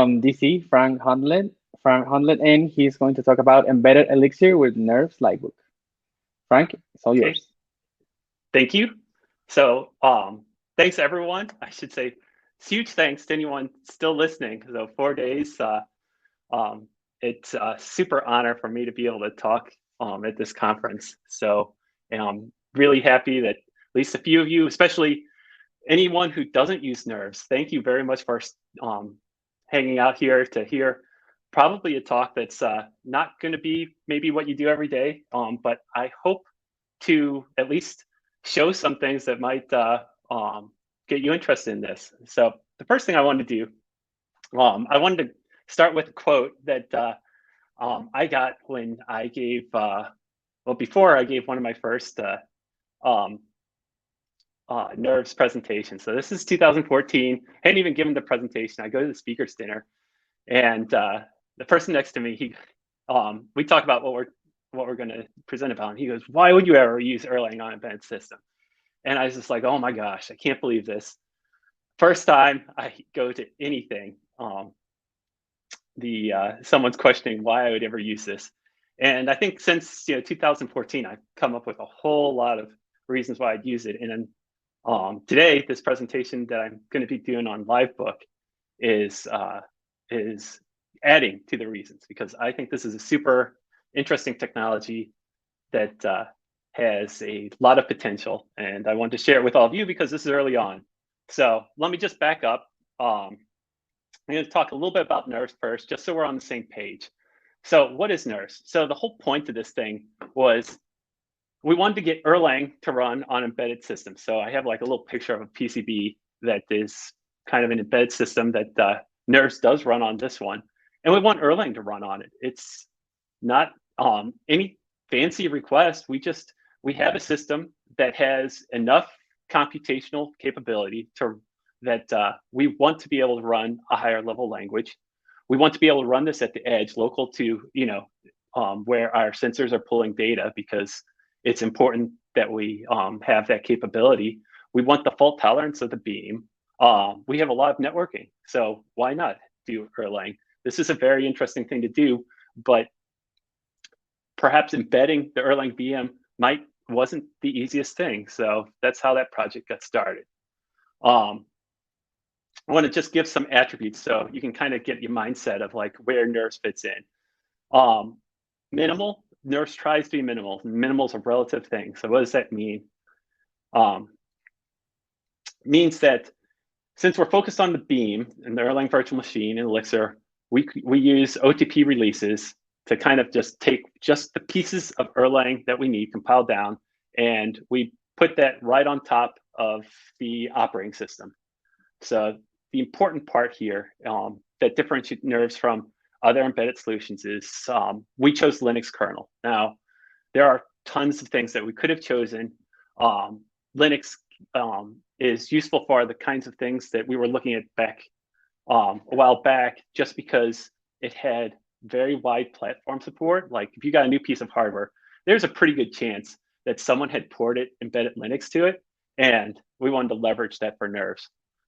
from DC, Frank Hunleth, and he's going to talk about embedded Elixir with Nerfs Livebook. Frank, it's all Okay, yours. thank you. So thanks everyone. I should say huge thanks to anyone still listening. So 4 days, it's a super honor for me to be able to talk at this conference. So I'm really happy that at least a few of you, especially anyone who doesn't use Nerves, thank you very much for hanging out here to hear probably a talk that's not going to be maybe what you do every day, but I hope to at least show some things that might get you interested in this. So the first thing I wanted to do, I wanted to start with a quote that I got when I gave, well, before I gave one of my first Nerves presentation. So this is 2014. I hadn't even given the presentation. I go to the speaker's dinner, and the person next to me, we talk about what we're going to present about. And he goes, "Why would you ever use Erlang on an embedded system?" And I was just like, "Oh my gosh, I can't believe this." First time I go to anything, someone's questioning why I would ever use this. And I think since 2014, I've come up with a whole lot of reasons why I'd use it. And today, this presentation that I'm going to be doing on Livebook is adding to the reasons, because I think this is a super interesting technology that has a lot of potential, and I want to share it with all of you because this is early on. So let me just back up. I'm going to talk a little bit about Nerves first, just so we're on the same page. So what is Nerves? So the whole point of this thing was we wanted to get Erlang to run on embedded systems. So I have like a little picture of a PCB that is kind of an embedded system that Nerves does run on this one. And we want Erlang to run on it. It's not any fancy request. We have a system that has enough computational capability that we want to be able to run a higher level language. We want to be able to run this at the edge, local to where our sensors are pulling data, because it's important that we have that capability. We want the fault tolerance of the beam. We have a lot of networking, so why not do Erlang? This is a very interesting thing to do, but perhaps embedding the Erlang VM wasn't the easiest thing. So that's how that project got started. I want to just give some attributes so you can kind of get your mindset of like where Nerves fits in. Minimal, Nerves tries to be minimal. Minimal is a relative thing. So what does that mean? Means that since we're focused on the beam and the Erlang virtual machine and Elixir, we use OTP releases to kind of just take just the pieces of Erlang that we need compiled down, and we put that right on top of the operating system. So the important part here that differentiates Nerves from other embedded solutions is we chose Linux kernel. Now, there are tons of things that we could have chosen. Linux is useful for the kinds of things that we were looking at back a while back, just because it had very wide platform support. Like if you got a new piece of hardware, there's a pretty good chance that someone had ported embedded Linux to it, and we wanted to leverage that for Nerves.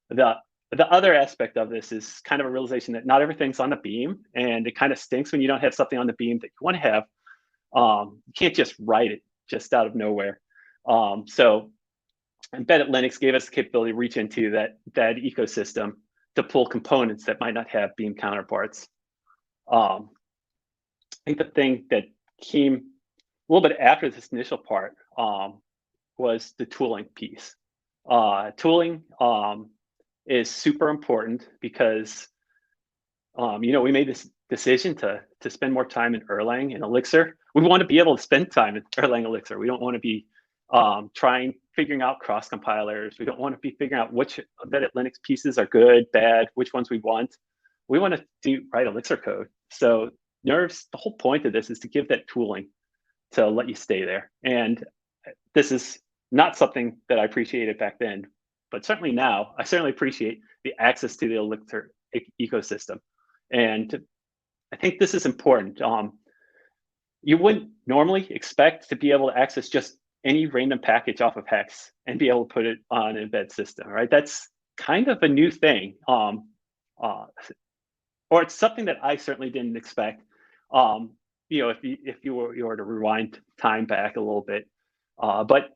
The other aspect of this is kind of a realization that not everything's on the beam, and it kind of stinks when you don't have something on the beam that you want to have. You can't just write it just out of nowhere. So embedded Linux gave us the capability to reach into that ecosystem to pull components that might not have beam counterparts. I think the thing that came a little bit after this initial part was the tooling piece. Tooling is super important because we made this decision to spend more time in Erlang and Elixir. We want to be able to spend time in Erlang Elixir. We don't want to be figuring out cross compilers. We don't want to be figuring out which embedded Linux pieces are good, bad, which ones we want. We want to write Elixir code. So Nerves, the whole point of this is to give that tooling to let you stay there. And this is not something that I appreciated back then, but certainly now, I certainly appreciate the access to the Elixir ecosystem. And I think this is important. You wouldn't normally expect to be able to access just any random package off of Hex and be able to put it on an embed system, right? That's kind of a new thing. or it's something that I certainly didn't expect. If you were to rewind time back a little bit, but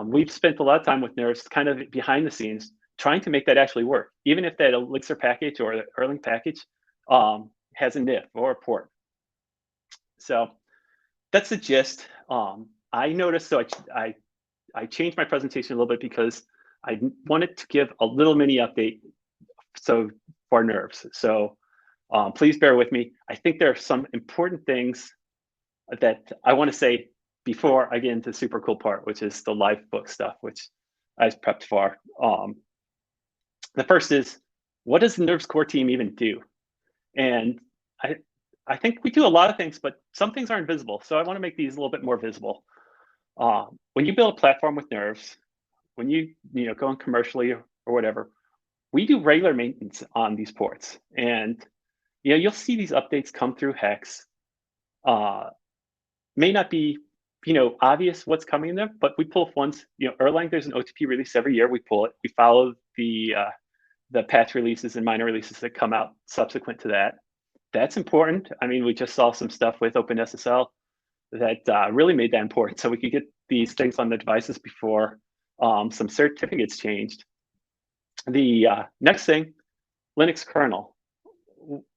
we've spent a lot of time with Nerfs kind of behind the scenes trying to make that actually work, even if that Elixir package or the Erlang package has a NIF or a port. So that's the gist. I noticed, so I changed my presentation a little bit because I wanted to give a little mini update for Nerfs. So please bear with me. I think there are some important things that I want to say before I get into the super cool part, which is the Livebook stuff, which I was prepped for. The first is, what does the Nerfs core team even do? And I think we do a lot of things, but some things aren't visible. So I want to make these a little bit more visible. When you build a platform with Nerfs, when you go in commercially or whatever, we do regular maintenance on these ports. And you'll see these updates come through Hex. May not be obvious what's coming in there, but we pull once. Erlang, there's an OTP release every year. We pull it. We follow the patch releases and minor releases that come out subsequent to that. That's important. I mean, we just saw some stuff with OpenSSL that really made that important, so we could get these things on the devices before some certificates changed. The next thing, Linux kernel.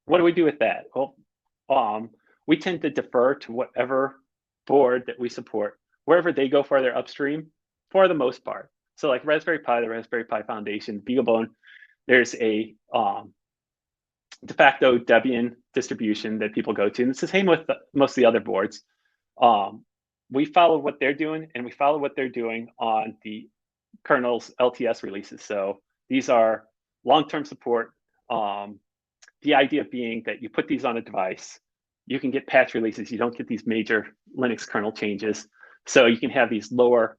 What do we do with that? Well, we tend to defer to whatever board that we support, wherever they go further upstream, for the most part. So like Raspberry Pi, the Raspberry Pi Foundation, BeagleBone, there's a de facto Debian distribution that people go to. And it's the same with most of the other boards. We follow what they're doing, and we follow what they're doing on the kernel's LTS releases. So these are long-term support. The idea being that you put these on a device, you can get patch releases. You don't get these major Linux kernel changes. So you can have these lower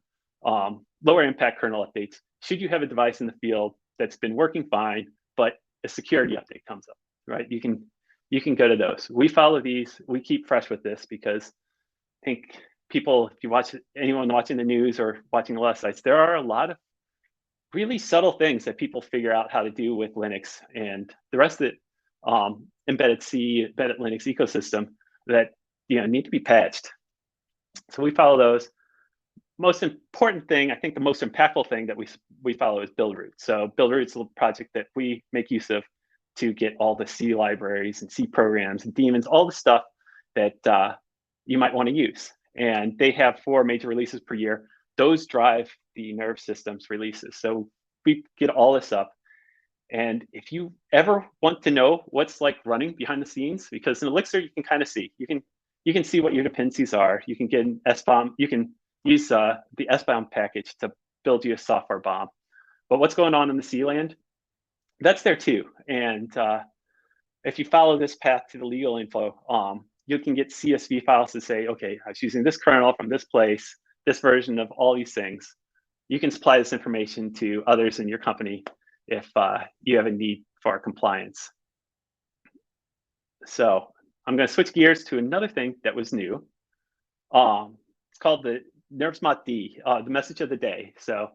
impact kernel updates. Should you have a device in the field that's been working fine, but a security update comes up, right? You can go to those. We follow these. We keep fresh with this because I think people, if you watch anyone watching the news or watching a lot of sites, there are a lot of really subtle things that people figure out how to do with Linux and the rest of it. Embedded C, embedded Linux ecosystem that need to be patched. So we follow those. Most important thing, I think the most impactful thing that we follow is Buildroot. So Buildroot is a project that we make use of to get all the C libraries and C programs and daemons, all the stuff that you might want to use. And they have 4 major releases per year. Those drive the Nerve systems releases. So we get all this up. And if you ever want to know what's like running behind the scenes, because in Elixir you can kind of see, you can see what your dependencies are. You can get an SBOM. You can use the SBOM package to build you a software bomb. But what's going on in the C land? That's there too. And if you follow this path to the legal info, you can get CSV files to say, okay, I was using this kernel from this place, this version of all these things. You can supply this information to others in your company if you have a need for compliance. So I'm going to switch gears to another thing that was new. It's called the Nerfs ModD, the message of the day. So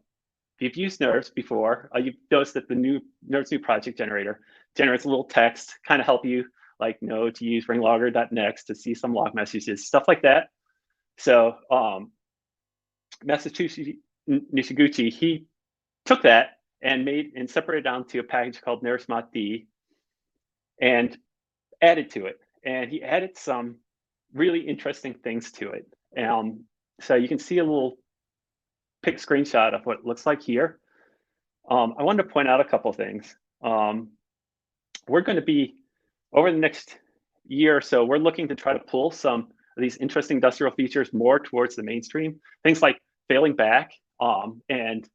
if you've used Nerfs before, you've noticed that the Nerfs new project generator generates a little text, kind of help you like know to use ringlogger.next to see some log messages, stuff like that. So Masatsushi Nishiguchi, he took that and separated down to a package called Nerfs ModD and added to it. And he added some really interesting things to it. So you can see a little pic screenshot of what it looks like here. I wanted to point out a couple things. We're going to be, over the next year or so, we're looking to try to pull some of these interesting industrial features more towards the mainstream. Things like failing back, and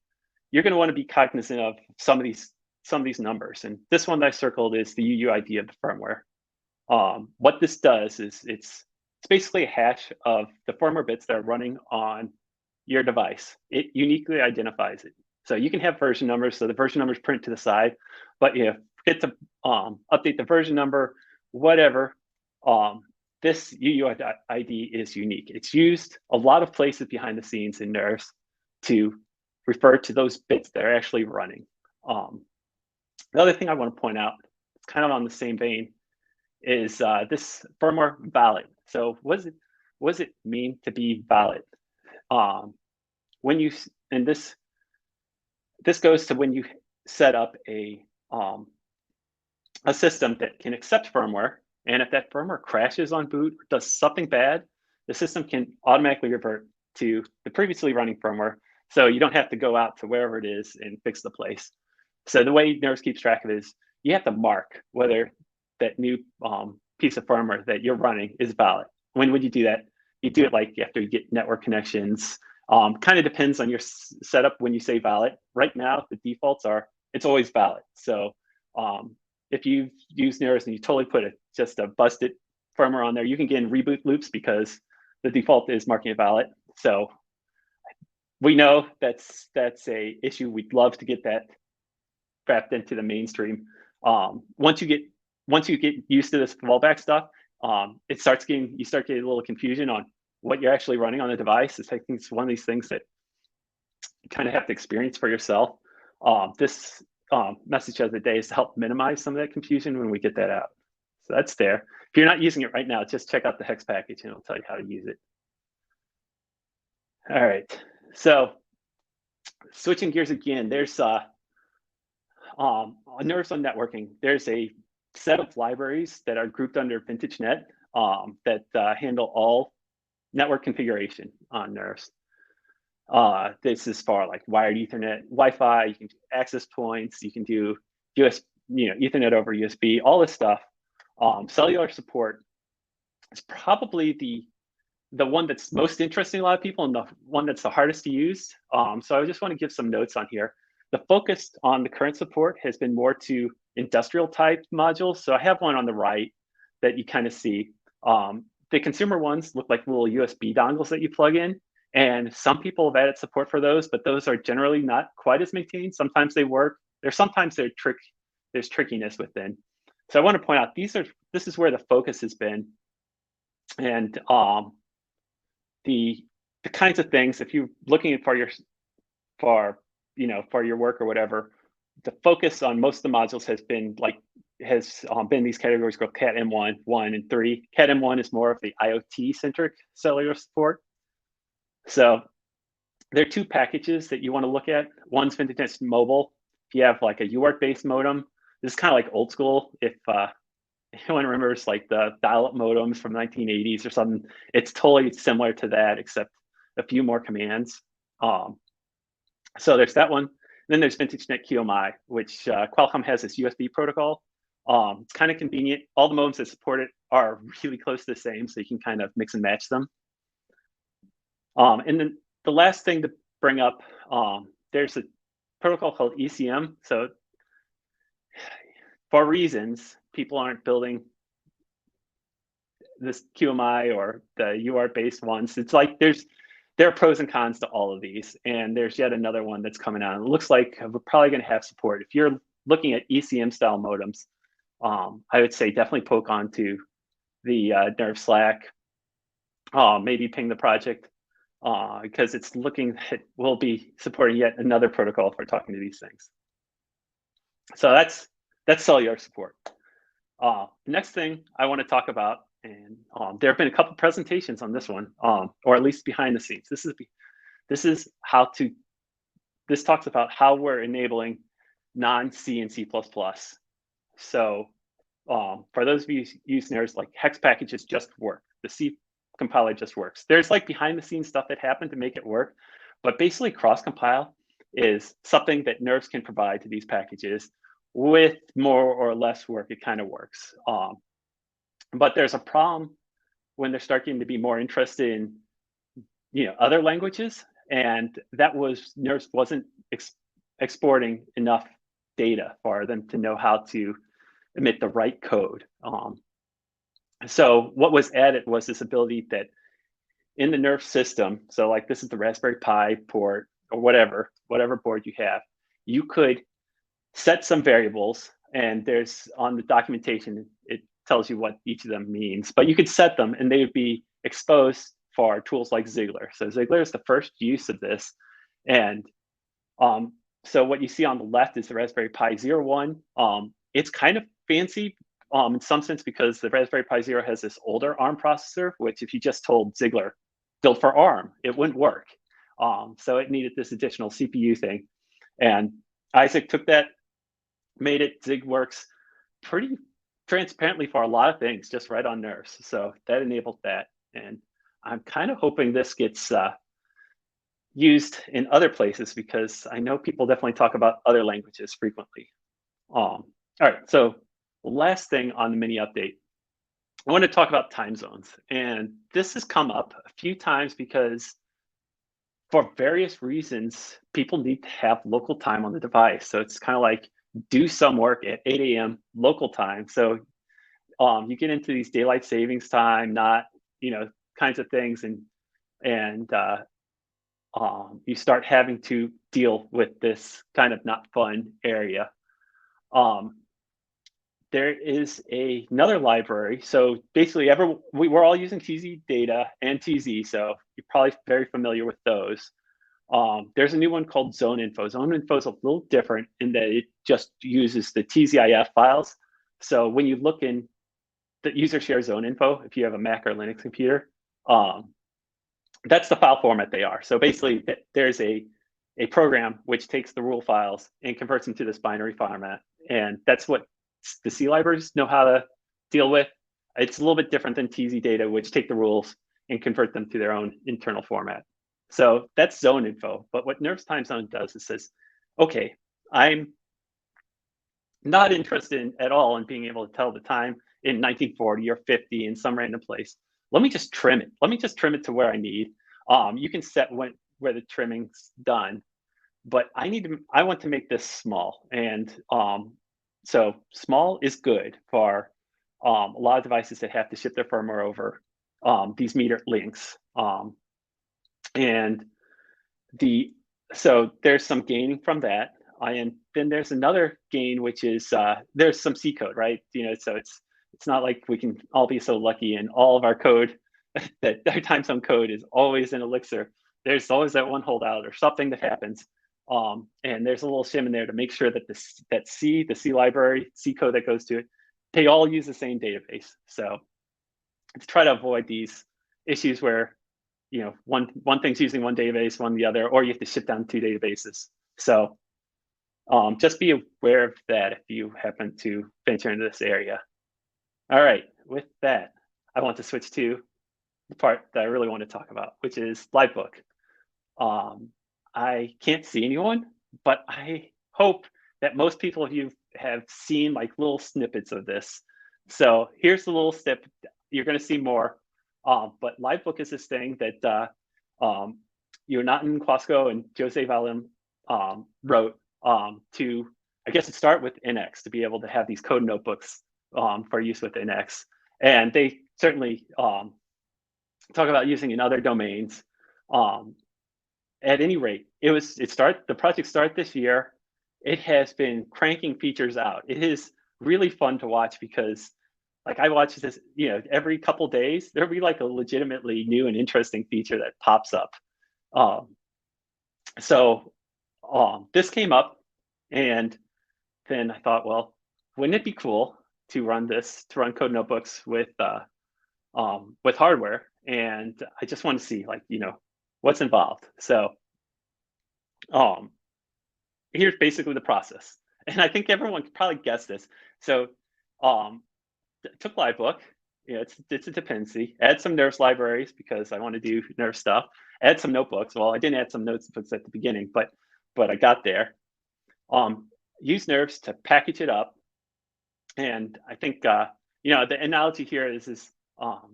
you're going to want to be cognizant of some of these numbers. And this one that I circled is the UUID of the firmware. What this does is it's basically a hash of the firmware bits that are running on your device. It uniquely identifies it. So you can have version numbers, so the version numbers print to the side, but you forget to update the version number, whatever. This UUID is unique. It's used a lot of places behind the scenes in Nerfs to refer to those bits that are actually running. The other thing I want to point out, kind of on the same vein, is this firmware valid. So what does it mean to be valid? When you, and this goes to when you set up a system that can accept firmware, and if that firmware crashes on boot or does something bad, the system can automatically revert to the previously running firmware, so you don't have to go out to wherever it is and fix the place. So the way Nerfs keeps track of it is you have to mark whether that new piece of firmware that you're running is valid. When would you do that? You do it like after you get network connections. Kind of depends on your setup when you say valid. Right now, the defaults are it's always valid. So if you use Nerfs and you totally put just a busted firmware on there, you can get in reboot loops because the default is marking it valid. So we know that's a issue. We'd love to get that wrapped into the mainstream. Once you get used to this fallback stuff, you start getting a little confusion on what you're actually running on the device. I think it's one of these things that you kind of have to experience for yourself. This message of the day is to help minimize some of that confusion when we get that out. So that's there. If you're not using it right now, just check out the hex package and it'll tell you how to use it. All right, so switching gears again, there's Nerfs on networking. There's a set of libraries that are grouped under VintageNet that handle all network configuration on Nerfs. This is for like wired Ethernet, Wi-Fi. You can do access points. You can do Ethernet over USB. All this stuff. Cellular support is probably the one that's most interesting to a lot of people and the one that's the hardest to use. So I just want to give some notes on here. The focus on the current support has been more to industrial type modules. So I have one on the right that you kind of see. The consumer ones look like little USB dongles that you plug in. And some people have added support for those, but those are generally not quite as maintained. Sometimes they work. Sometimes there's trickiness within. So I want to point out this is where the focus has been. And the kinds of things, if you're looking for your work or whatever, the focus on most of the modules has been these categories called Cat M1, 1, and 3. Cat M1 is more of the IoT-centric cellular support. So there are two packages that you want to look at. One's VintageNet Mobile. If you have like a UART-based modem, this is kind of like old school. If anyone remembers like the dial-up modems from the 1980s or something, it's totally similar to that, except a few more commands. So there's that one. Then there's VintageNet QMI, which Qualcomm has this USB protocol. It's kind of convenient. All the modems that support it are really close to the same, so you can kind of mix and match them. And then the last thing to bring up, there's a protocol called ECM. So for reasons, people aren't building this QMI or the UART-based ones. It's like there are pros and cons to all of these, and there's yet another one that's coming out. It looks like we're probably going to have support. If you're looking at ECM-style modems, I would say definitely poke onto the Nerf Slack, maybe ping the project, because it's looking that we'll be supporting yet another protocol if we're talking to these things. So that's cellular support. The next thing I want to talk about, and there have been a couple presentations on this one, or at least behind the scenes. This talks about how we're enabling non-C and C++. So for those of you who use Nerfs, like hex packages just work. The C compiler just works. There's like behind the scenes stuff that happened to make it work, but basically CrossCompile is something that Nerfs can provide to these packages. With more or less work, it kind of works. But there's a problem when they're starting to be more interested in other languages, and that was Nerfs wasn't exporting enough data for them to know how to emit the right code. So what was added was this ability that in the Nerf system, so like this is the Raspberry Pi port or whatever board you have, you could set some variables, and there's on the documentation, it tells you what each of them means, but you could set them and they would be exposed for tools like Ziegler. So Ziegler is the first use of this. And so what you see on the left is the Raspberry Pi 01. It's kind of fancy in some sense because the Raspberry Pi Zero has this older ARM processor, which if you just told Ziegler, build for ARM, it wouldn't work. So it needed this additional CPU thing. And Isaac took that, made it. Zig works pretty transparently for a lot of things, just right on Nerfs. So that enabled that. And I'm kind of hoping this gets used in other places because I know people definitely talk about other languages frequently. All right, so last thing on the mini update, I want to talk about time zones. And this has come up a few times because for various reasons, people need to have local time on the device. So it's kind of like do some work at 8 a.m. local time. So you get into these daylight savings time, not, kinds of things. And you start having to deal with this kind of not fun area. There is another library. So basically, we're all using TZ data and TZ, so you're probably very familiar with those. There's a new one called Zone Info. Zone Info is a little different in that it just uses the TZIF files. So when you look in the user share Zone Info, if you have a Mac or Linux computer, that's the file format they are. So basically, there's a program which takes the rule files and converts them to this binary format, and that's what the C libraries know how to deal with. It's a little bit different than TZ data, which take the rules and convert them to their own internal format. So that's Zone Info. But what Nerfs time zone does is says, okay, I'm not interested at all in being able to tell the time in 1940 or 50 in some random place. Let me just trim it. Let me just trim it to where I need. You can set where the trimming's done, but I want to make this small. And so small is good for a lot of devices that have to ship their firmware over these metered links. So there's some gaining from that. And then there's another gain, which is there's some C code, right? So it's not like we can all be so lucky and all of our code that our time zone code is always in Elixir. There's always that one holdout or something that happens. And there's a little shim in there to make sure that the C library, C code that goes to it, they all use the same database. So to try to avoid these issues where one thing's using one database, one the other, or you have to ship down two databases. So just be aware of that if you happen to venture into this area. All right, with that, I want to switch to the part that I really want to talk about, which is Livebook. I can't see anyone, but I hope that most people of you have seen like little snippets of this. So here's the little snip. You're going to see more. But Livebook is this thing that Jonathan Quasco and Jose Valim wrote to, I guess, it start with NX to be able to have these code notebooks for use with NX. And they certainly talk about using in other domains. At any rate, the project started this year. It has been cranking features out. It is really fun to watch because like I watch this, every couple days, there'll be like a legitimately new and interesting feature that pops up. So this came up, and then I thought, well, wouldn't it be cool to run code notebooks with hardware? And I just want to see what's involved. So here's basically the process. And I think everyone could probably guess this. So took Livebook, it's a dependency, add some Nerfs libraries because I want to do Nerf stuff, add some notebooks. Well, I didn't add some notebooks at the beginning, but I got there. Use Nerfs to package it up. And I think, the analogy here is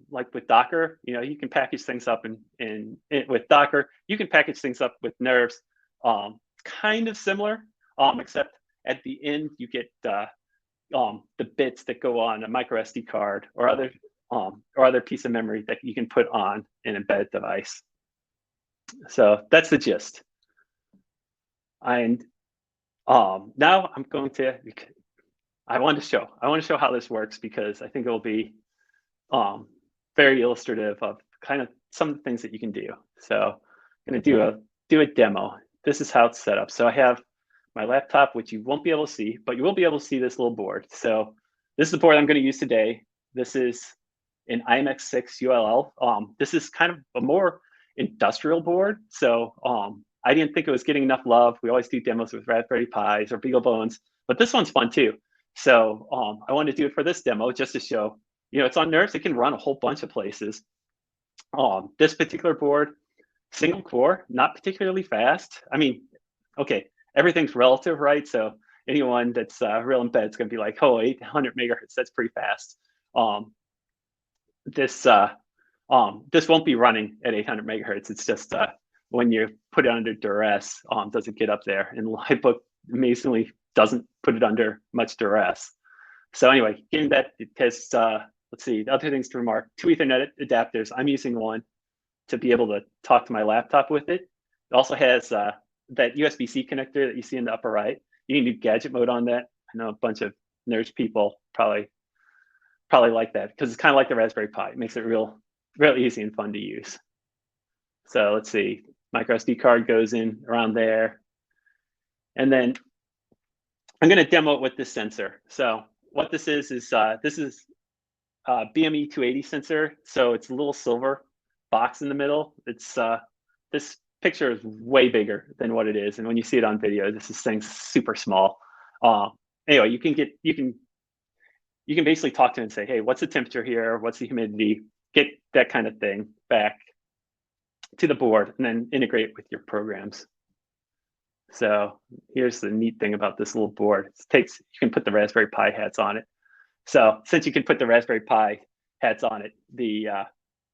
like with Docker, you can package things up with Docker, you can package things up with Nerfs. Kind of similar, except at the end you get the bits that go on a micro SD card or other piece of memory that you can put on an embedded device. So that's the gist. And now I'm going to. I want to show how this works because I think it will be very illustrative of kind of some of the things that you can do. So I'm going to do a demo. This is how it's set up. So I have my laptop, which you won't be able to see, but you will be able to see this little board. So this is the board I'm going to use today. This is an IMX6 ULL. This is kind of a more industrial board. So I didn't think it was getting enough love. We always do demos with Raspberry Pis or BeagleBones, but this one's fun too. So I wanted to do it for this demo just to show, it's on Nerfs. It can run a whole bunch of places. This particular board, single core, not particularly fast. I mean, okay, everything's relative, right? So anyone that's real in bed is going to be like, oh, 800 megahertz, that's pretty fast. This won't be running at 800 megahertz. It's just when you put it under duress, does it get up there? And Livebook amazingly doesn't put it under much duress. So anyway, getting that, because let's see, the other things to remark, 2 Ethernet adapters. I'm using one to be able to talk to my laptop with it. It also has that USB-C connector that you see in the upper right. You can do gadget mode on that. I know a bunch of nerds people probably like that because it's kind of like the Raspberry Pi. It makes it real easy and fun to use. So let's see, micro SD card goes in around there. And then I'm going to demo it with this sensor. So what this is BME 280 sensor. So it's a little silver box in the middle. It's this picture is way bigger than what it is, and when you see it on video, this thing's super small. Anyway, you can basically talk to it and say, hey, what's the temperature here? What's the humidity? Get that kind of thing back to the board, and then integrate with your programs. So here's the neat thing about this little board. You can put the Raspberry Pi hats on it. So since you can put the Raspberry Pi hats on it, the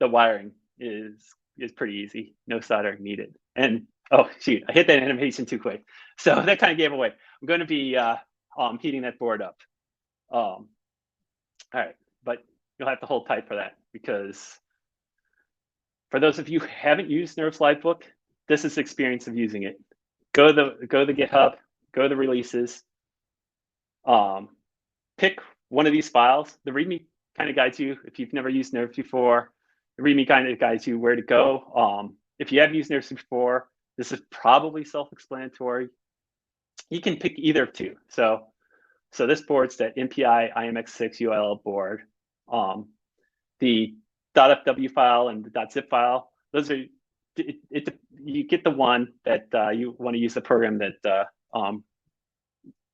wiring is pretty easy. No soldering needed. And oh shoot, I hit that animation too quick. So that kind of gave away. I'm going to be heating that board up. All right, but you'll have to hold tight for that, because for those of you who haven't used Nerfs Livebook, this is the experience of using it. Go to the GitHub, go to the releases, pick one of these files. The README kind of guides you if you've never used Nerfs before. The README kind of guides you where to go. If you have used Nerfs before, this is probably self-explanatory. You can pick either of two. So this board's that MPI IMX6 ULL board. The .fw file and the .zip file, those are, you get the one that you want to use the program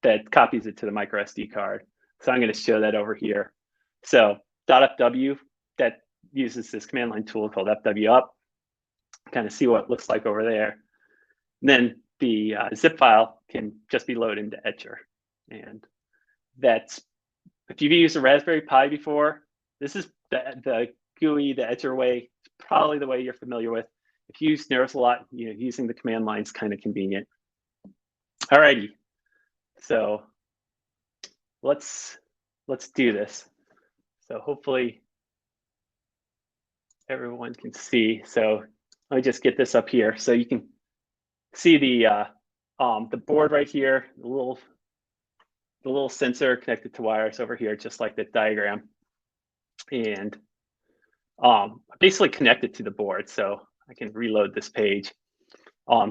that copies it to the micro SD card. So I'm going to show that over here. So .fw, that uses this command line tool called fwup. Kind of see what it looks like over there. And then the zip file can just be loaded into Etcher. And that's, if you've used a Raspberry Pi before, this is the GUI, the Etcher way, probably the way you're familiar with. If you use Nerfs a lot, using the command line is kind of convenient. Alrighty, so let's do this. So hopefully everyone can see. So let me just get this up here so you can see the board right here, the little sensor connected to wires over here, just like the diagram, and basically connected to the board. So I can reload this page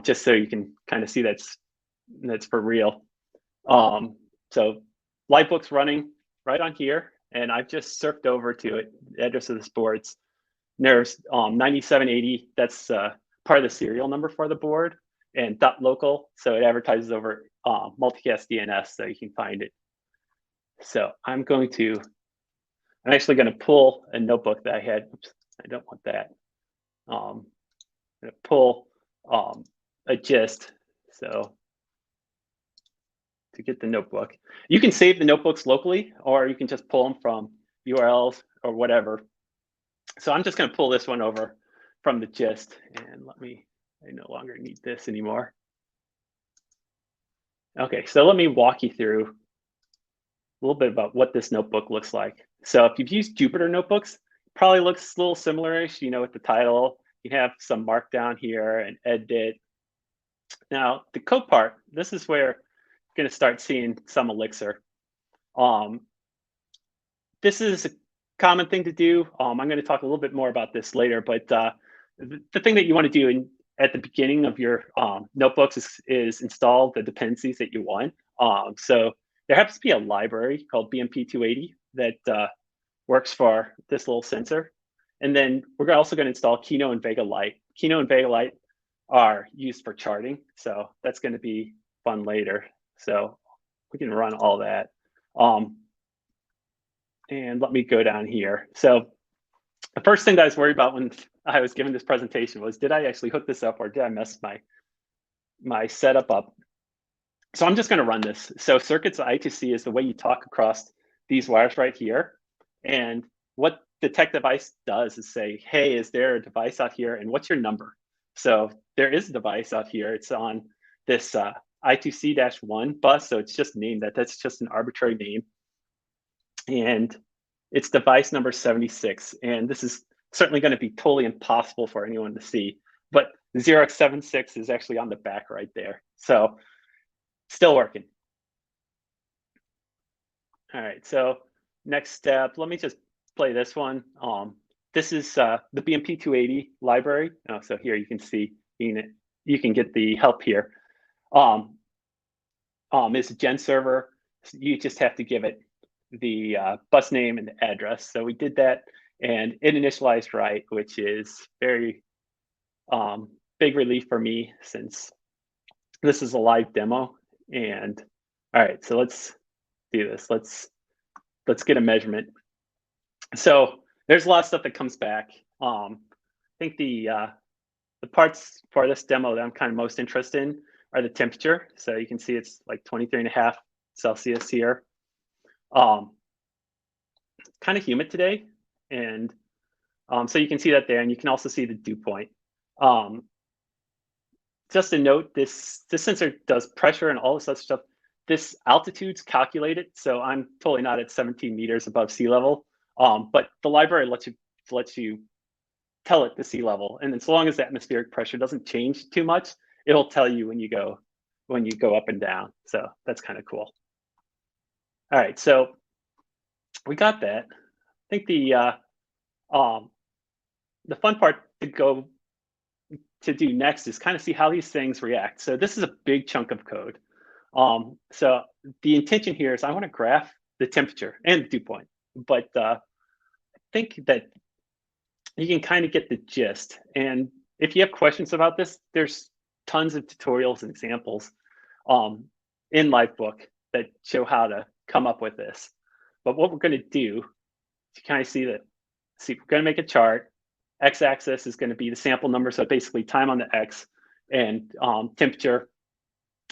just so you can kind of see that's for real. So Livebook's running right on here, and I've just surfed over to it. The address of this board's Nerfs 9780. That's part of the serial number for the board, and .local. So it advertises over multicast DNS, so you can find it. So I'm actually going to pull a notebook that I had. Oops, I don't want that. I'm going to pull a gist. So to get the notebook, you can save the notebooks locally, or you can just pull them from URLs or whatever. So I'm just going to pull this one over from the gist, and I no longer need this anymore. Okay, so let me walk you through a little bit about what this notebook looks like. So if you've used Jupyter notebooks, it probably looks a little similar-ish, with the title. You have some markdown here and edit. Now, the code part, this is where you're going to start seeing some Elixir. This is a common thing to do. I'm going to talk a little bit more about this later, but the thing that you want to do at the beginning of your notebooks is install the dependencies that you want. So there happens to be a library called BMP280 that works for this little sensor. And then we're also going to install Keynote and Vega Lite. Keynote and Vega Lite are used for charting, so that's going to be fun later. So we can run all that. And let me go down here. So the first thing that I was worried about when I was giving this presentation was, did I actually hook this up or did I mess my setup up? So I'm just going to run this. So circuits I2C is the way you talk across these wires right here. And what the tech device does is say, hey, is there a device out here? And what's your number? So there is a device out here. It's on this I2C-1 bus. So it's just named that. That's just an arbitrary name. And it's device number 76. And this is certainly going to be totally impossible for anyone to see. But 0x76 is actually on the back right there. So still working. All right, so next step, let me just play this one. This is the BMP280 library. So here you can see, you can get the help here. It's a gen server. So you just have to give it the bus name and the address. So we did that, and it initialized right, which is very big relief for me since this is a live demo. And all right, so let's do this. Let's get a measurement. So there's a lot of stuff that comes back. I think the parts for this demo that I'm kind of most interested in are the temperature. So you can see it's like 23.5 Celsius here. Kind of humid today, and so you can see that there, and you can also see the dew point. Just a note, this sensor does pressure and all this other stuff. This altitude's calculated, so I'm totally not at 17 meters above sea level. But the library lets you tell it the sea level, and as long as the atmospheric pressure doesn't change too much, it'll tell you when you go up and down. So that's kind of cool. All right, so we got that. I think the fun part to do next is kind of see how these things react. So this is a big chunk of code. So the intention here is I want to graph the temperature and the dew point, but I think that you can kind of get the gist. And if you have questions about this, there's tons of tutorials and examples in Livebook that show how to come up with this. But what we're going to do, to kind of see we're going to make a chart. X-axis is going to be the sample number, so basically time on the X, and temperature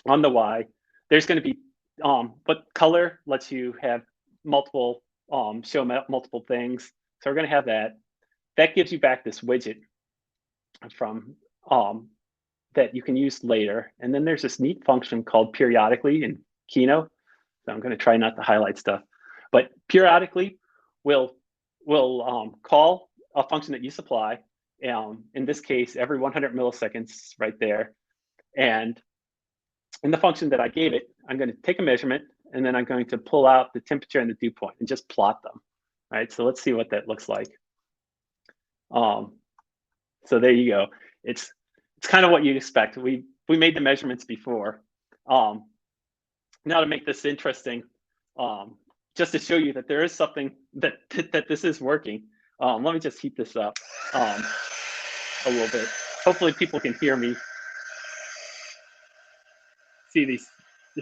on the Y. There's going to be, but color lets you have multiple, show multiple things. So we're going to have that. That gives you back this widget from that you can use later. And then there's this neat function called periodically in Keynote. So I'm going to try not to highlight stuff, but periodically we'll call a function that you supply. In this case, every 100 milliseconds right there. And in the function that I gave it, I'm going to take a measurement, and then I'm going to pull out the temperature and the dew point and just plot them. All right, so let's see what that looks like. So there you go. It's kind of what you'd expect. We made the measurements before. Now to make this interesting, just to show you that there is something that this is working. Let me just heat this up a little bit. Hopefully people can hear me. See these.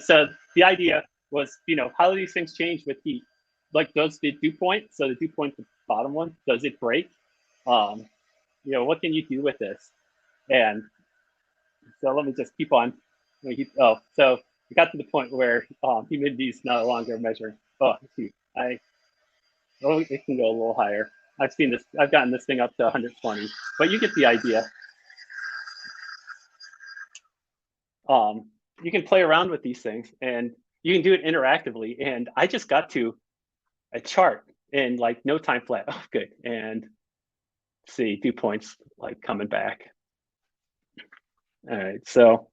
So the idea was, how do these things change with heat? Like, does the dew point, so the dew point, the bottom one, does it break? What can you do with this? And so let me just keep on. So we got to the point where humidity is no longer measuring. Oh, shoot. It can go a little higher. I've gotten this thing up to 120, but you get the idea. You can play around with these things, and you can do it interactively. And I just got to a chart in like no time flat. Oh, good. And see, dew points like coming back. All right, so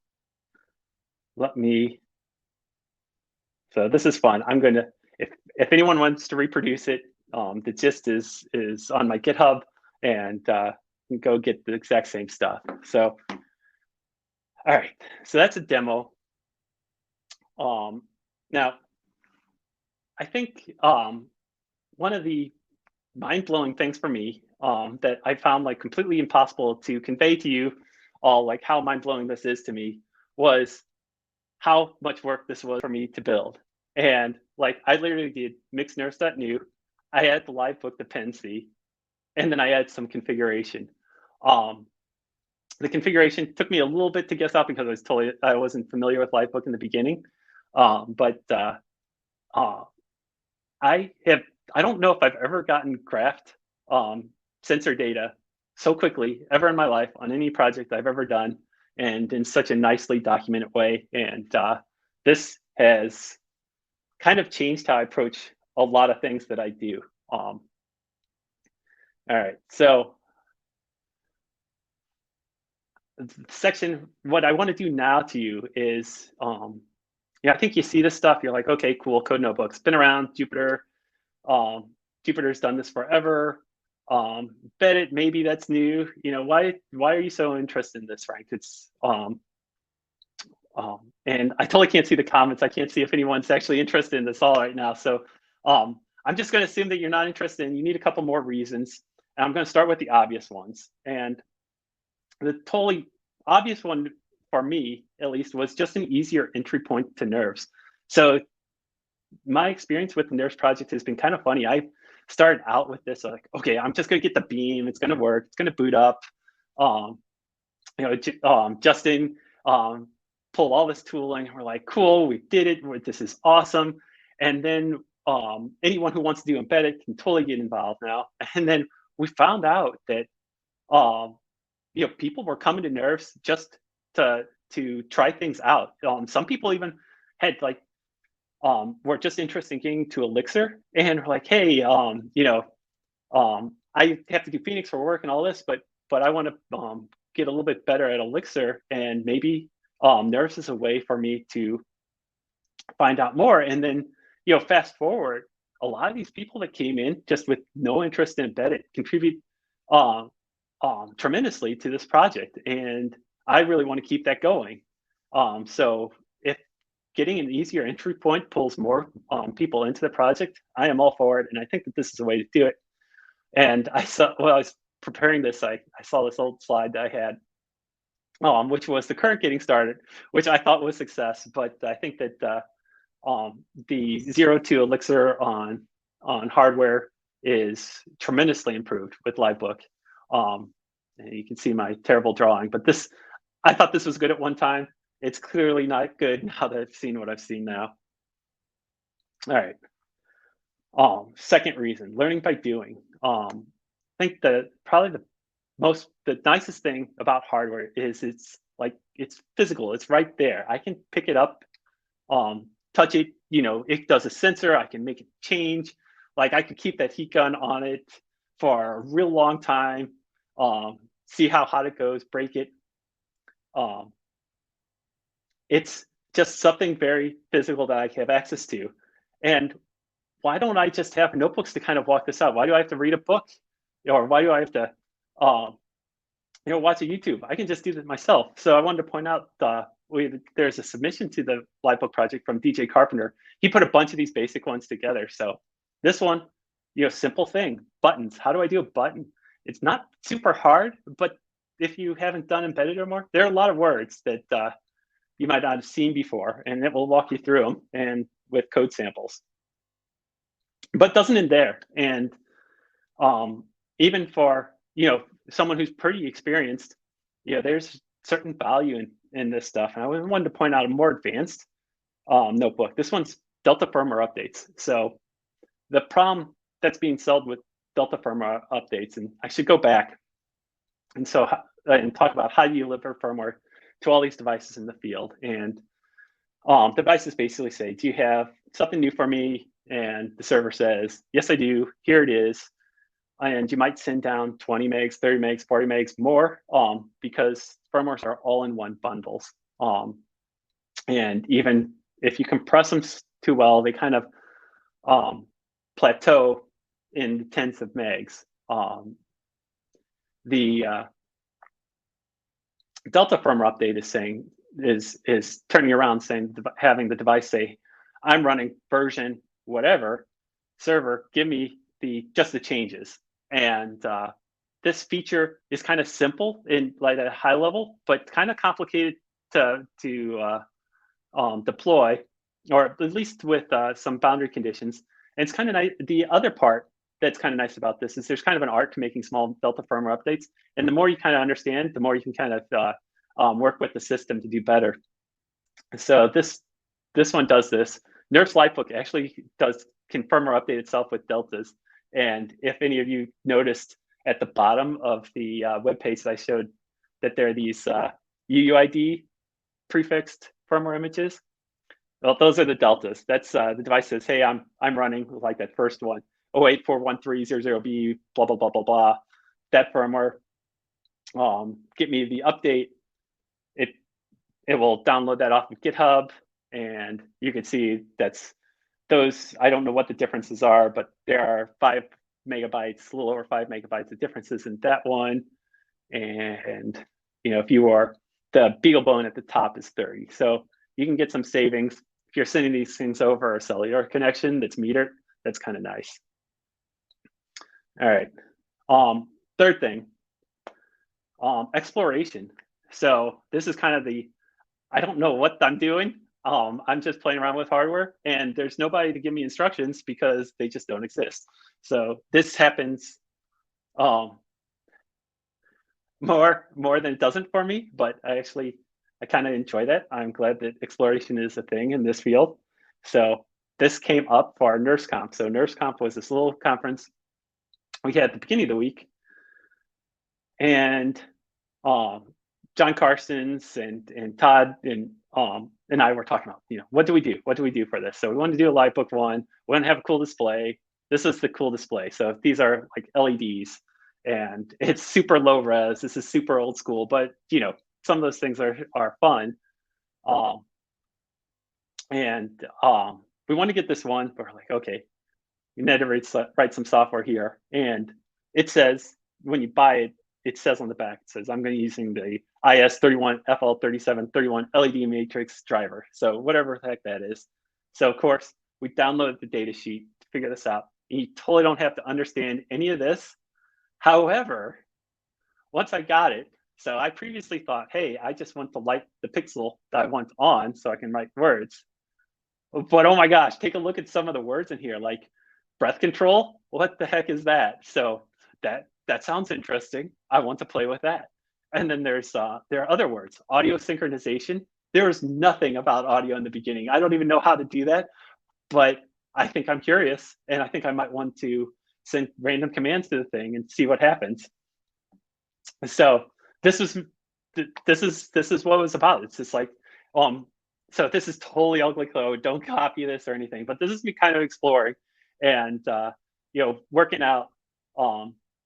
so this is fun. I'm going to, if anyone wants to reproduce it, the gist is on my GitHub, and go get the exact same stuff. So, all right, so that's a demo. Now, I think one of the mind-blowing things for me that I found like completely impossible to convey to you all, like how mind-blowing this is to me, was how much work this was for me to build. And like I literally did mix nerfs.new, I had the Livebook dependency, and then I had some configuration. The configuration took me a little bit to guess out because I wasn't familiar with Livebook in the beginning. But I don't know if I've ever gotten graphed sensor data so quickly ever in my life on any project I've ever done, and in such a nicely documented way. And this has kind of changed how I approach a lot of things that I do. All right, so section, what I want to do now to you is, yeah, I think you see this stuff, you're like, okay, cool, code notebooks, been around, Jupyter. Jupyter's done this forever. Embedded, maybe that's new. You know, why are you so interested in this, Frank? It's and I totally can't see the comments. I can't see if anyone's actually interested in this all right now. So I'm just going to assume that you're not interested and you need a couple more reasons. And I'm going to start with the obvious ones. And the totally obvious one for me, at least, was just an easier entry point to Nerfs. So my experience with the Nerfs project has been kind of funny. I started out with this like, okay, I'm just going to get the beam. It's going to work. It's going to boot up. Justin pulled all this tooling. And we're like, cool, we did it. This is awesome. And then anyone who wants to do embedded can totally get involved now. And then we found out that people were coming to Nerfs just to try things out. Some people even had like were just interested in getting to Elixir, and we're like, hey, I have to do Phoenix for work and all this, but I want to get a little bit better at Elixir, and maybe Nerfs is a way for me to find out more. And then, fast forward, a lot of these people that came in just with no interest in embedded contribute tremendously to this project, and I really want to keep that going. So if getting an easier entry point pulls more people into the project, I am all for it, and I think that this is a way to do it. And I saw, when I was preparing this, I saw this old slide that I had, which was the current getting started, which I thought was success, but I think that the 0 to Elixir on hardware is tremendously improved with Livebook. And you can see my terrible drawing, but I thought this was good at one time. It's clearly not good now that I've seen what I've seen now. All right. Second reason, learning by doing. I think that probably the nicest thing about hardware is it's physical. It's right there. I can pick it up, touch it. It does a sensor. I can make it change. Like I could keep that heat gun on it for a real long time. See how hot it goes. Break it. It's just something very physical that I have access to. And why don't I just have notebooks to kind of walk this out? Why do I have to read a book? Or why do I have to, watch a YouTube? I can just do that myself. So I wanted to point out there's a submission to the Livebook project from DJ Carpenter. He put a bunch of these basic ones together. So this one, simple thing, buttons. How do I do a button? It's not super hard, but if you haven't done embedded or more, there are a lot of words that you might not have seen before, and it will walk you through them and with code samples. But doesn't end there. And even for someone who's pretty experienced, there's certain value in this stuff. And I wanted to point out a more advanced notebook. This one's Delta firmware updates. So the problem that's being sold with Delta firmware updates, and I should go back and talk about how you deliver firmware to all these devices in the field. And devices basically say, do you have something new for me? And the server says, yes, I do. Here it is. And you might send down 20 megs, 30 megs, 40 megs more because firmwares are all in one bundles. And even if you compress them too well, they kind of plateau in the tens of megs. The Delta firmware update is turning around saying, having the device say, I'm running version whatever, server, give me just the changes. And this feature is kind of simple in like at a high level, but kind of complicated to deploy, or at least with some boundary conditions. And it's kind of nice. The other part that's kind of nice about this is there's kind of an art to making small Delta firmware updates. And the more you kind of understand, the more you can kind of work with the system to do better. So this one does this. Nerfs Livebook actually can firmware update itself with deltas. And if any of you noticed at the bottom of the web page that I showed that there are these UUID prefixed firmware images, well, those are the deltas. That's the device says, hey, I'm running like that first one, 0841300B, blah, blah, blah, blah, blah. That firmware, get me the update. It will download that off of GitHub, and you can see that's those. I don't know what the differences are, but there are 5 megabytes, a little over 5 megabytes of differences in that one. And if you are the BeagleBone at the top is 30, so you can get some savings if you're sending these things over a cellular connection that's metered. That's kind of nice. All right. Third thing, exploration. So this is kind of I don't know what I'm doing. I'm just playing around with hardware, and there's nobody to give me instructions because they just don't exist. So this happens more than it doesn't for me, but I kind of enjoy that. I'm glad that exploration is a thing in this field. So this came up for our NerfsConf. So NerfsConf was this little conference we had at the beginning of the week, and John Carsons and Todd and I were talking about, what do we do? What do we do for this? So we wanted to do a Livebook one. We want to have a cool display. This is the cool display. So these are like LEDs, and it's super low res. This is super old school, but some of those things are fun. We want to get this one, but we're like, okay, you need to write some software here, and it says when you buy it, it says on the back, it says, I'm going to be using the IS31FL3731 LED matrix driver. So whatever the heck that is. So of course, we downloaded the data sheet to figure this out. You totally don't have to understand any of this. However, once I got it, so I previously thought, hey, I just want to light the pixel that I want on so I can write words. But oh my gosh, take a look at some of the words in here, like breath control. What the heck is that? So that sounds interesting. I want to play with that. And then there are other words, audio synchronization. There was nothing about audio in the beginning. I don't even know how to do that, but I think I'm curious, and I think I might want to send random commands to the thing and see what happens. So this is what it was about. It's just like, so this is totally ugly code. Don't copy this or anything, but this is me kind of exploring and working out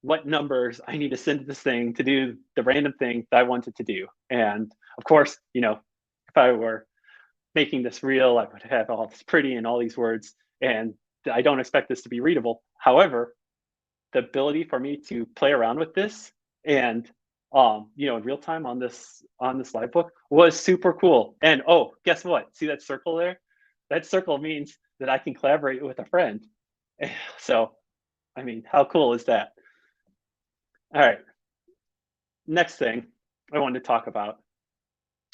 what numbers I need to send to this thing to do the random thing that I wanted to do. And of course, if I were making this real, I would have all this pretty and all these words, and I don't expect this to be readable. However, the ability for me to play around with this and in real time on this Livebook was super cool. And oh, guess what? See that circle there? That circle means that I can collaborate with a friend. So, I mean, how cool is that? All right. Next thing I wanted to talk about.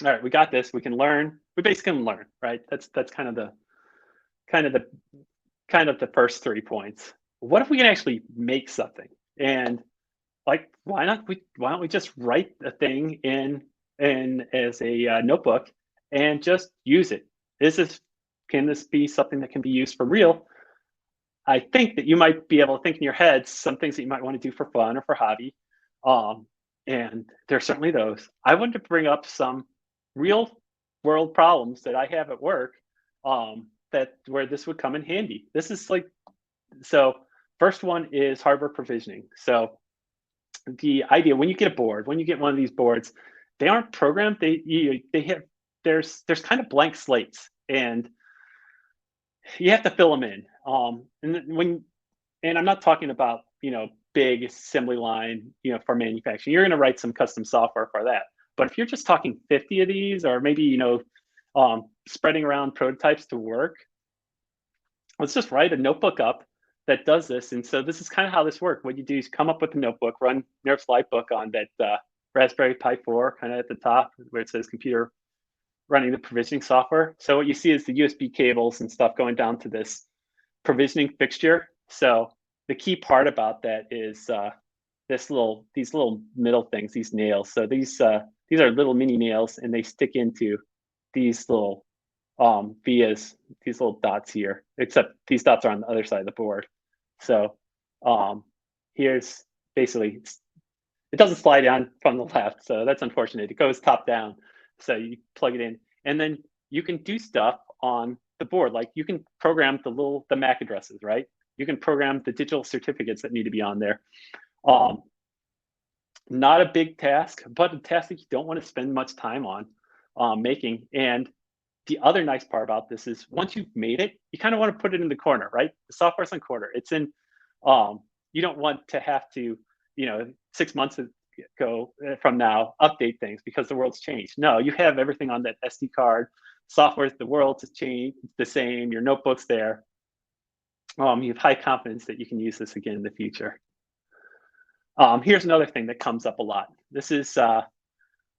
All right, we got this. We can learn. We basically can learn, right? That's kind of the first 3 points. What if we can actually make something? And like, why don't we just write a thing in as a notebook and just use it? Can this be something that can be used for real? I think that you might be able to think in your head some things that you might want to do for fun or for hobby. And there are certainly those. I wanted to bring up some real world problems that I have at work where this would come in handy. This is so first one is hardware provisioning. So the idea, when you get a board, when you get one of these boards, they aren't programmed. There's kind of blank slates, and you have to fill them in. And I'm not talking about big assembly line for manufacturing. You're going to write some custom software for that. But if you're just talking 50 of these, or maybe spreading around prototypes to work, let's just write a notebook up that does this. And so this is kind of how this works. What you do is come up with a notebook, run Nerfs Livebook on that Raspberry Pi 4, kind of at the top where it says computer running the provisioning software. So what you see is the USB cables and stuff going down to this provisioning fixture. So the key part about that is these little middle things, these nails. So these are little mini nails, and they stick into these little vias, these little dots here, except these dots are on the other side of the board. So here's basically, it doesn't slide down from the left, so that's unfortunate. It goes top down. So you plug it in, and then you can do stuff on the board. Like you can program the MAC addresses, right? You can program the digital certificates that need to be on there. Not a big task, but a task that you don't want to spend much time on making. And the other nice part about this is once you've made it, you kind of want to put it in the corner, right? The software's in corner. It's in, you don't want to have to, 6 months ago from now, update things because the world's changed. No, you have everything on that SD card. Software, the world has changed, it's the same, your notebook's there. You have high confidence that you can use this again in the future. Here's another thing that comes up a lot. This is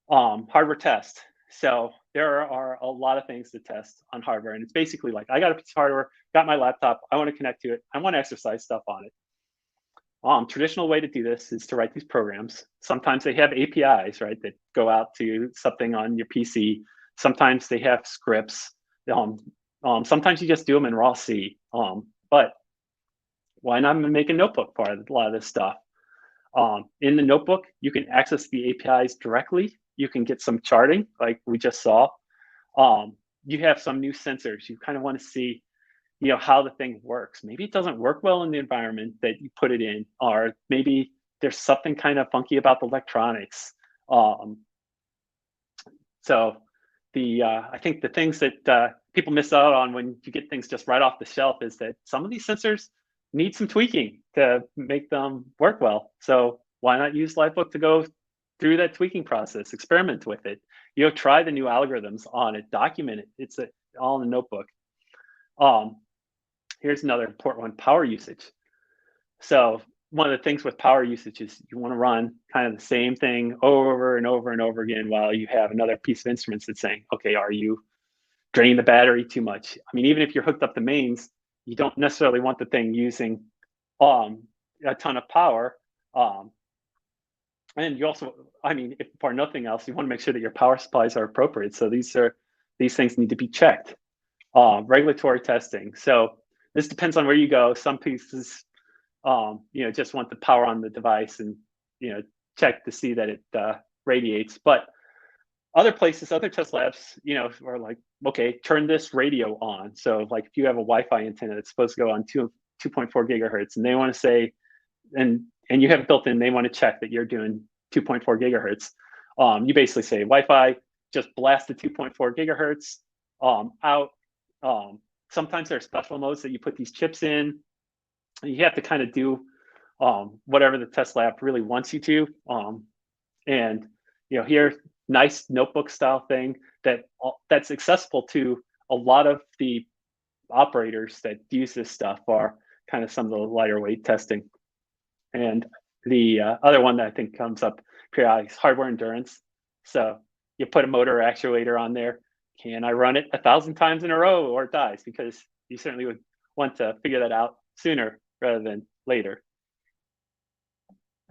hardware test. So there are a lot of things to test on hardware, and it's basically like, I got a piece of hardware, got my laptop, I want to connect to it, I want to exercise stuff on it. Traditional way to do this is to write these programs. Sometimes they have APIs, right, that go out to something on your PC. Sometimes they have scripts. Sometimes you just do them in raw C. But why not make a notebook for a lot of this stuff? In the notebook, you can access the APIs directly. You can get some charting, like we just saw. You have some new sensors. You kind of want to see, how the thing works. Maybe it doesn't work well in the environment that you put it in, or maybe there's something kind of funky about the electronics. So I think the things that people miss out on when you get things just right off the shelf is that some of these sensors need some tweaking to make them work well. So why not use Livebook to go through that tweaking process, experiment with it, try the new algorithms on it, document it. It's all in the notebook. Here's another important one, power usage. So one of the things with power usage is you want to run kind of the same thing over and over and over again while you have another piece of instruments that's saying, okay, are you draining the battery too much? I mean, even if you're hooked up to mains, you don't necessarily want the thing using a ton of power. And you also, if for nothing else, you want to make sure that your power supplies are appropriate. So these things need to be checked. Regulatory testing. So this depends on where you go. Some pieces, just want the power on the device and, check to see that it radiates. But other places, other test labs, are like, okay, turn this radio on. So like if you have a Wi-Fi antenna that's supposed to go on 2.4 gigahertz, and they want to say, and you have it built in, they want to check that you're doing 2.4 gigahertz. You basically say Wi-Fi, just blast the 2.4 gigahertz out. Sometimes there are special modes that you put these chips in. You have to kind of do whatever the test lab really wants you to. And here, nice notebook style thing that's accessible to a lot of the operators that use this stuff are kind of some of the lighter weight testing. And the other one that I think comes up periodically is hardware endurance. So you put a motor or actuator on there. Can I run it 1,000 times in a row or it dies? Because you certainly would want to figure that out sooner rather than later.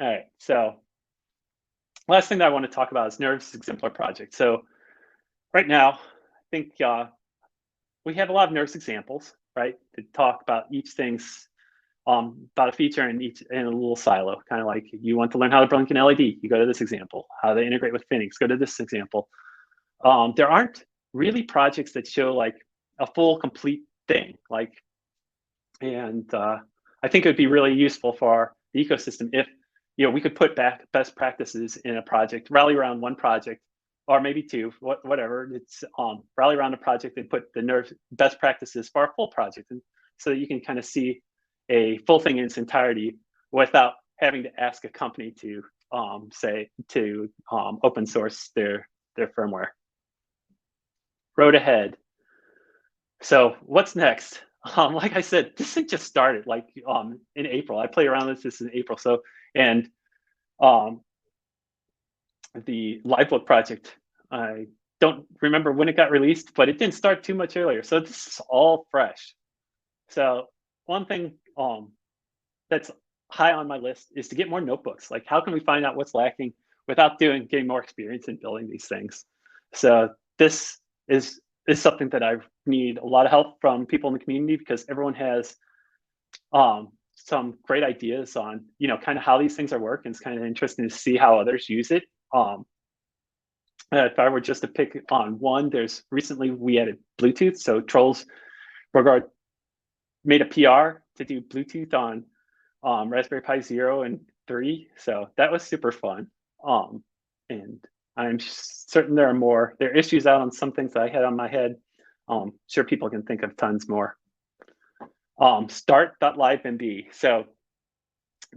All right, so last thing that I want to talk about is Nerfs exemplar project. So right now, I think we have a lot of Nerfs examples, right, to talk about each thing's about a feature in a little silo, kind of like you want to learn how to blink an LED, you go to this example. How they integrate with Phoenix, go to this example. There aren't really projects that show like a full complete thing, and I think it would be really useful for the ecosystem if we could put back best practices in a project, rally around one project, or maybe two, whatever. It's rally around a project and put the Nerfs best practices for a full project, and so that you can kind of see a full thing in its entirety without having to ask a company to open source their firmware. Road ahead. So what's next? like I said, this thing just started like in April. I played around with this in April. So, and the Livebook project, I don't remember when it got released, but it didn't start too much earlier. So this is all fresh. So one thing that's high on my list is to get more notebooks. Like, how can we find out what's lacking without getting more experience in building these things? So this is something that I need a lot of help from people in the community, because everyone has some great ideas on, kind of how these things are working. It's kind of interesting to see how others use it. If I were just to pick on one, recently we added Bluetooth. So Trolls Regard made a PR to do Bluetooth on Raspberry Pi 0 and 3. So that was super fun. And I'm certain there are issues out on some things that I had on my head. Sure, people can think of tons more. Start.livemb. So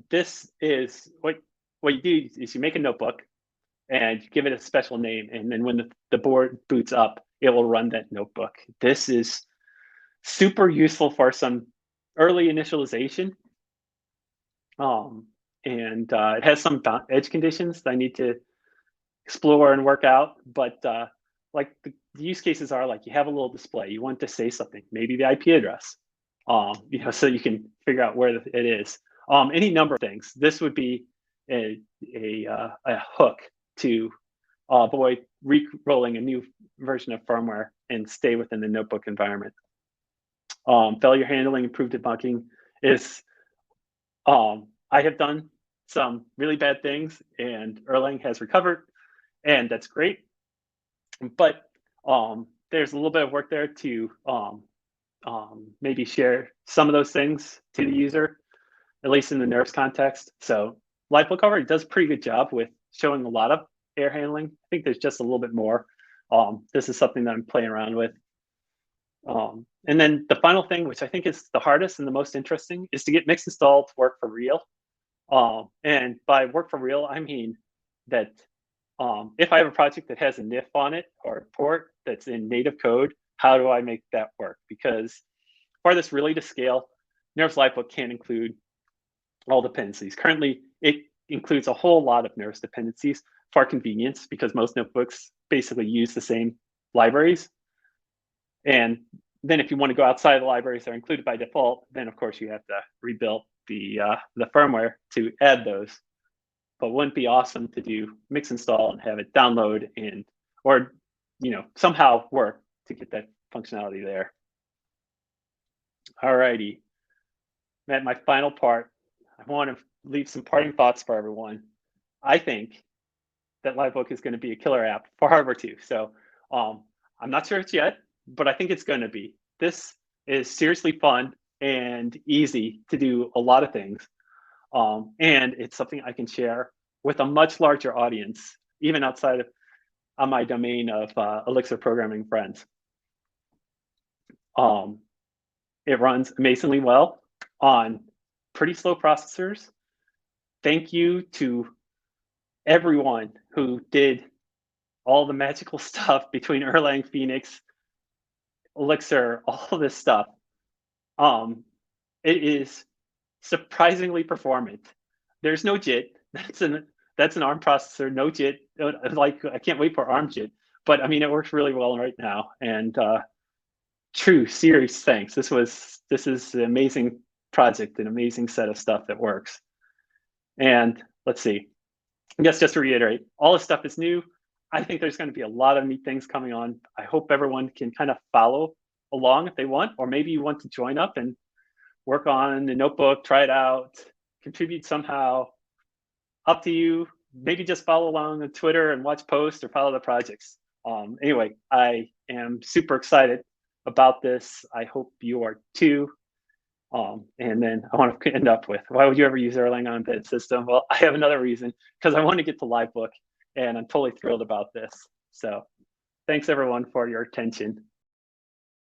this is what you do is you make a notebook and you give it a special name. And then when the board boots up, it will run that notebook. This is super useful for some early initialization. And it has some edge conditions that I need to explore and work out. But like the use cases are like, you have a little display, you want to say something, maybe the IP address, so you can figure out where it is. Any number of things. This would be a hook to avoid re-rolling a new version of firmware and stay within the notebook environment. Failure handling, improved debugging is, I have done some really bad things and Erlang has recovered, and that's great. But there's a little bit of work there to maybe share some of those things to the user, at least in the Nerfs context. So Livebook already does a pretty good job with showing a lot of error handling. I think there's just a little bit more. This is something that I'm playing around with. And then the final thing, which I think is the hardest and the most interesting, is to get mix install to work for real. And by work for real, I mean that if I have a project that has a NIF on it or a port that's in native code, how do I make that work? Because for this really to scale, Nerfs Livebook can't include all dependencies. Currently, it includes a whole lot of Nerfs dependencies for convenience, because most notebooks basically use the same libraries. And then if you want to go outside of the libraries that are included by default, then of course you have to rebuild the firmware to add those. But wouldn't it be awesome to do mix install and have it download or somehow work to get that functionality there? All righty. At my final part, I want to leave some parting thoughts for everyone. I think that Livebook is going to be a killer app for hardware too. So I'm not sure it's yet, but I think it's going to be. This is seriously fun and easy to do a lot of things. And it's something I can share with a much larger audience, even outside of my domain of Elixir programming friends. It runs amazingly well on pretty slow processors. Thank you to everyone who did all the magical stuff between Erlang, Phoenix, Elixir, all of this stuff. It is surprisingly performant. There's no JIT. That's an ARM processor, no JIT. Like, I can't wait for ARM JIT. But I mean, it works really well right now. And true, serious thanks. This is an amazing project, an amazing set of stuff that works. And let's see. I guess just to reiterate, all this stuff is new. I think there's going to be a lot of neat things coming on. I hope everyone can kind of follow along if they want, or maybe you want to join up and work on the notebook, try it out, contribute somehow. Up to you. Maybe just follow along on Twitter and watch posts or follow the projects. Anyway, I am super excited about this. I hope you are too. And then I want to end up with, why would you ever use Erlang on embedded system? Well, I have another reason, because I want to get to Livebook, and I'm totally thrilled about this. So thanks everyone for your attention.